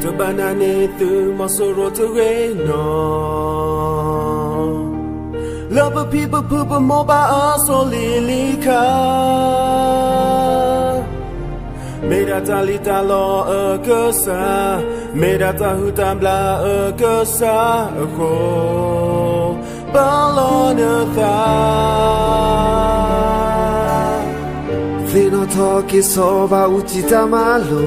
The banana through Masoro to rain Love of people poop a mobile so lilica Medata litalo a cursa Medata hutambla a cursa a ho Balonatha Fino toki soba uchita malo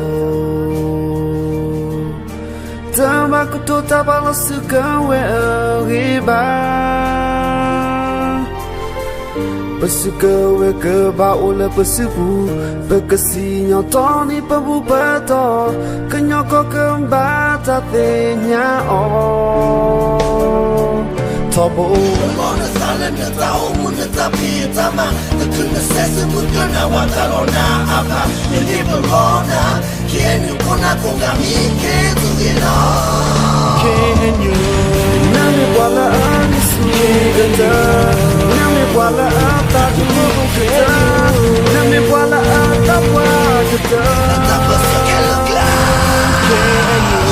Tama kuto tabalo suka we riba Pesuka we ke baula pesubu Bekasinya toni pebu beto Kenyoko kembata tenya Tobo Mona salanya tau muna tapi tama Tekuna sesebut kena watarona apa Ini berona Can you kona konga mike tugina Can you Nami wala anisu gata Nami wala ata jumubu kita Nami wala ata wajata Tapa sakela gla Can you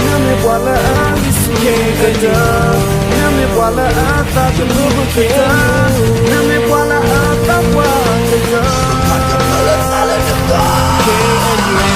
Nami wala anisu gata Nami wala ata jumubu kita Nami wala ata wajata Maka pala salanya tau Can you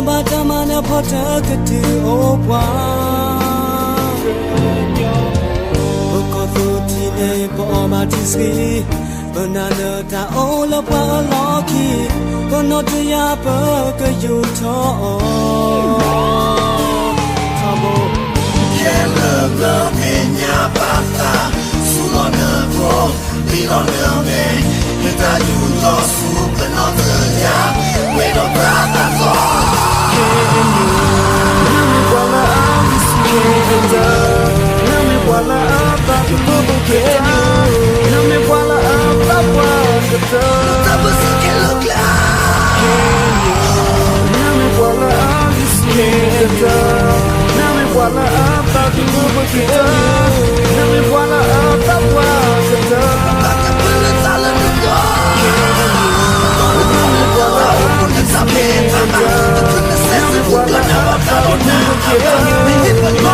Batamana potakatu opa Bokotine pomatiski Banana ta ola paloki Konotia bakayuto Tamo Kelele enya pata Sulona vo Bilona me Kita yulo supernotanya We don't brother for Nami wala anisu gata Nami wala ata jumubu kita Nami wala ata wajata Tapa sakela gla Nami wala anisu gata Nami wala ata jumubu kita Nami wala ata wajata Maka pala salanya tau Nami wala anisu gata Tekuna sesebut kena watarona apa Ini berona